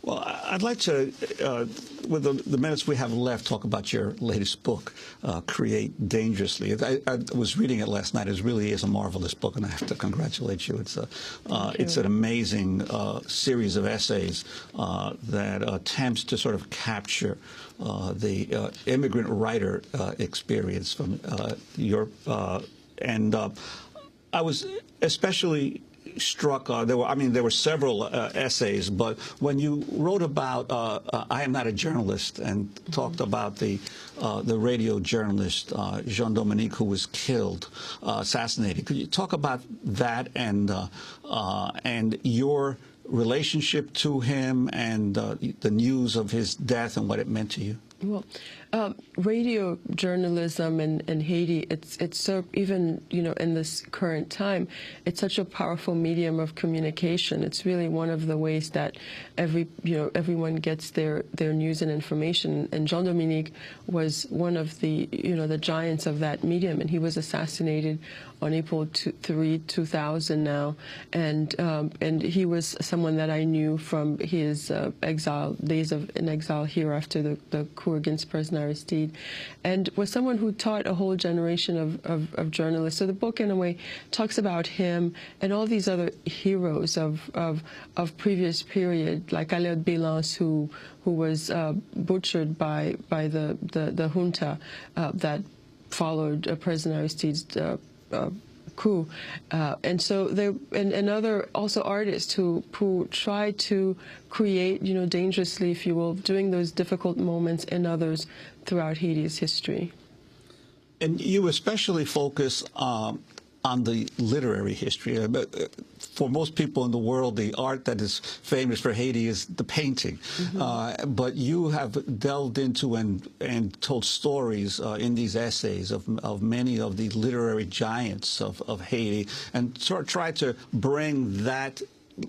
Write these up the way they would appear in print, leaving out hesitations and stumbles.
Well, I'd like to, with the minutes we have left, talk about your latest book, Create Dangerously. I was reading it last night. It really is a marvelous book, and I have to congratulate you. It's an amazing series of essays that attempts to sort of capture the immigrant writer experience from your I was especially struck. There were several essays, but when you wrote about "I Am Not a Journalist" and talked about the radio journalist Jean Dominique, who was killed, assassinated, could you talk about that and your relationship to him and the news of his death and what it meant to you? Well, radio journalism in Haiti, it's so, even, in this current time, it's such a powerful medium of communication. It's really one of the ways that everyone gets their news and information. And Jean Dominique was one of the, the giants of that medium, and he was assassinated on April 3, 2000 now. And he was someone that I knew from his days in exile here after the coup against President Aristide, and was someone who taught a whole generation of journalists. So the book, in a way, talks about him and all these other heroes of previous period, like Alain Belance, who was butchered by the junta that followed President Aristide's coup, and so there and other also artists who try to create, dangerously, if you will, during those difficult moments and others throughout Haiti's history. And you especially focus on the literary history. For most people in the world, the art that is famous for Haiti is the painting. Mm-hmm. But you have delved into and told stories in these essays of many of the literary giants of Haiti, and sort of tried to bring that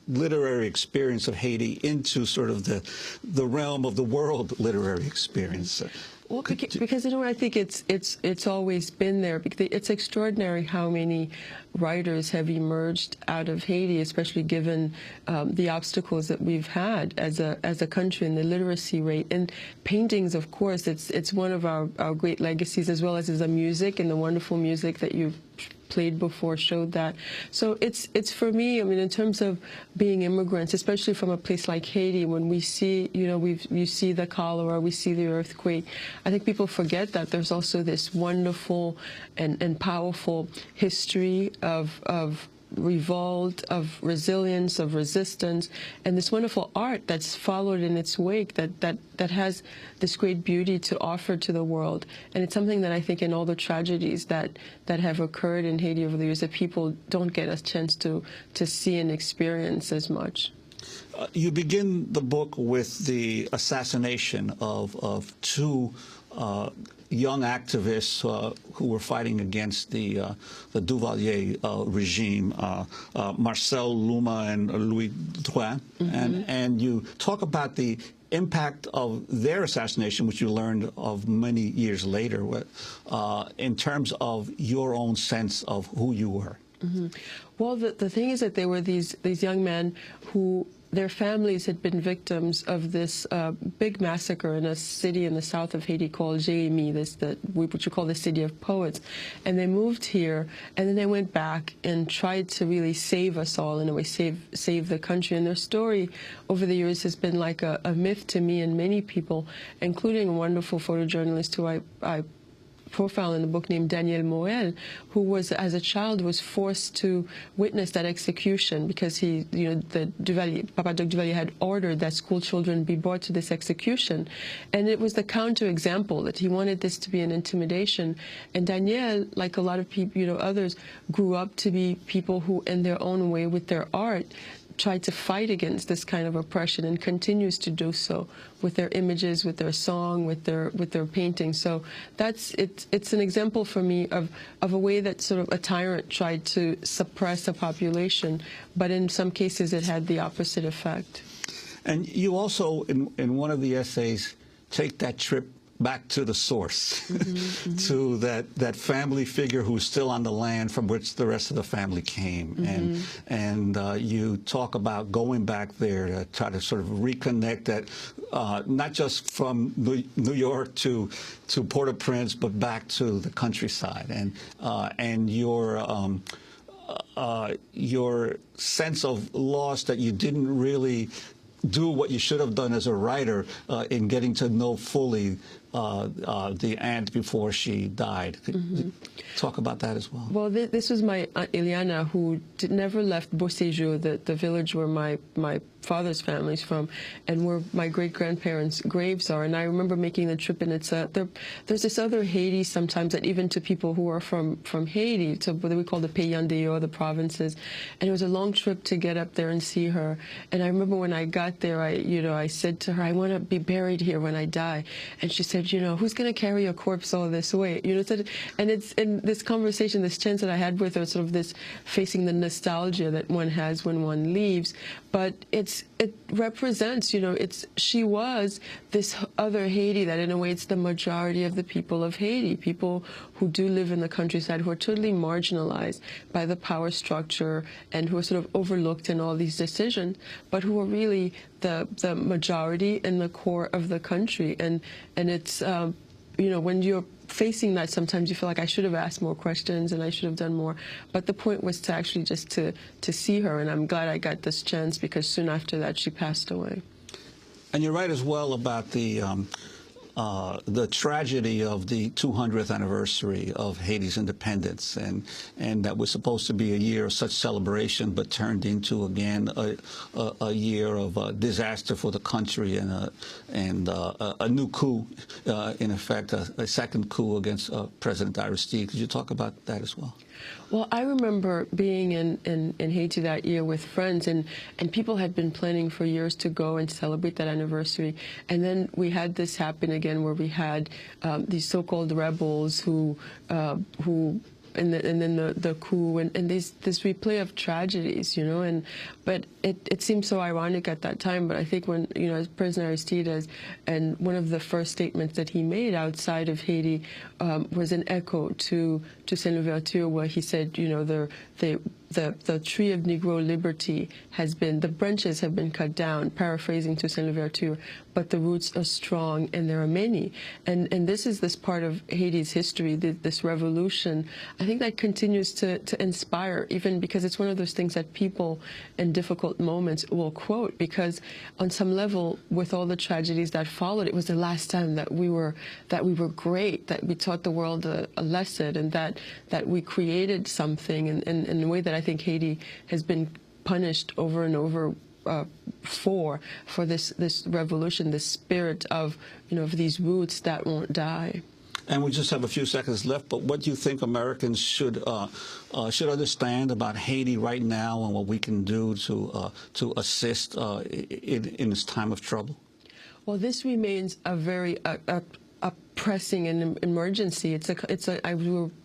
literary experience of Haiti into sort of the realm of the world literary experience. Well, because I think it's always been there. Because it's extraordinary how many writers have emerged out of Haiti, especially given the obstacles that we've had as a country and the literacy rate. And paintings, of course, it's one of our great legacies, as well as the music, and the wonderful music that you've played before showed that. So it's for me, in terms of being immigrants, especially from a place like Haiti, when we see, you see the cholera, we see the earthquake, I think people forget that there's also this wonderful and powerful history of revolt, of resilience, of resistance, and this wonderful art that's followed in its wake that has this great beauty to offer to the world. And it's something that I think in all the tragedies that have occurred in Haiti over the years, that people don't get a chance to see and experience as much. You begin the book with the assassination of two young activists who were fighting against the Duvalier regime, Marcel Luma and Louis Drouin. Mm-hmm. and you talk about the impact of their assassination, which you learned of many years later, in terms of your own sense of who you were. Mm-hmm. Well, the thing is that they were these young men who, their families had been victims of this big massacre in a city in the south of Haiti called Jéhémie, what you call the city of poets. And they moved here, and then they went back and tried to really save us all, in a way, save the country. And their story over the years has been like a myth to me and many people, including a wonderful photojournalist who I profile in the book named Daniel Moel, who was, as a child, was forced to witness that execution because the Papa Doc Duvalier had ordered that school children be brought to this execution. And it was the counterexample that he wanted this to be an intimidation. And Daniel, like a lot of people, others, grew up to be people who, in their own way, with their art, tried to fight against this kind of oppression, and continues to do so with their images, with their song, with their painting. So it's an example for me of a way that sort of a tyrant tried to suppress a population, but in some cases it had the opposite effect. And you also, in one of the essays, take that trip back to the source, to that family figure who's still on the land from which the rest of the family came. And you talk about going back there to try to sort of reconnect that, not just from New York to Port-au-Prince, but back to the countryside. And your sense of loss that you didn't really do what you should have done as a writer in getting to know fully the aunt before she died. Talk about that as well. Well, this was my Aunt Ileana, who never left Beauséjour, the village where my father's family's from, and where my great-grandparents' graves are. And I remember making the trip, and it's there's this other Haiti sometimes that even to people who are from Haiti, to what we call the Pays en dehors, the provinces, and it was a long trip to get up there and see her. And I remember when I got there, I said to her, I want to be buried here when I die. And she said, who's going to carry a corpse all this way? And it's in this conversation, this chance that I had with her, sort of this facing the nostalgia that one has when one leaves. But it represents, she was this other Haiti that in a way it's the majority of the people of Haiti, people who do live in the countryside, who are totally marginalized by the power structure and who are sort of overlooked in all these decisions, but who are really the majority and the core of the country. And it's, when you're facing that, sometimes you feel like I should have asked more questions and I should have done more. But the point was to actually just to see her, and I'm glad I got this chance because soon after that she passed away. And you're right as well about the tragedy of the 200th anniversary of Haiti's independence, and that was supposed to be a year of such celebration, but turned into again a year of disaster for the country and a new coup, in effect, a second coup against President Aristide. Could you talk about that as well? Well, I remember being in Haiti that year with friends, and people had been planning for years to go and celebrate that anniversary. And then we had this happen again where we had these so-called rebels who and then the coup and this replay of tragedies, but it seemed so ironic at that time. But I think when, as President Aristide, and one of the first statements that he made outside of Haiti was an echo to Saint Louverture, where he said, the tree of Negro liberty the branches have been cut down, paraphrasing to Saint Louverture, but the roots are strong and there are many. And this is this part of Haiti's history, this revolution, I think that continues to inspire, even because it's one of those things that people in difficult moments will quote, because on some level, with all the tragedies that followed, it was the last time that we were great, that we taught the world a lesson, and that we created something in a way that I think Haiti has been punished over and over for this revolution, this spirit of of these roots that won't die. And we just have a few seconds left, but what do you think Americans should understand about Haiti right now, and what we can do to assist in this time of trouble? Well, this remains a very pressing and emergency.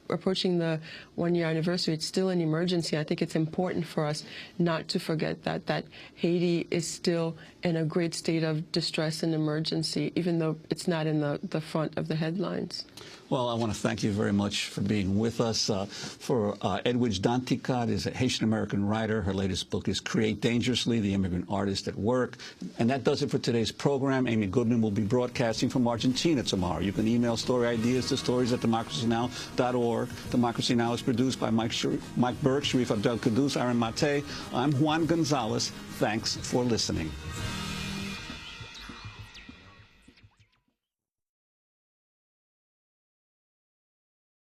We're approaching the one-year anniversary. It's still an emergency. I think it's important for us not to forget that Haiti is still in a great state of distress and emergency, even though it's not in the front of the headlines. Well, I want to thank you very much for being with us. For Edwidge Danticat is a Haitian-American writer. Her latest book is Create Dangerously, The Immigrant Artist at Work. And that does it for today's program. Amy Goodman will be broadcasting from Argentina tomorrow. You can email story ideas to stories@democracynow.org. Democracy Now! Is produced by Mike Burke, Sharif Abdel Kudus, Aaron Mate. I'm Juan Gonzalez. Thanks for listening.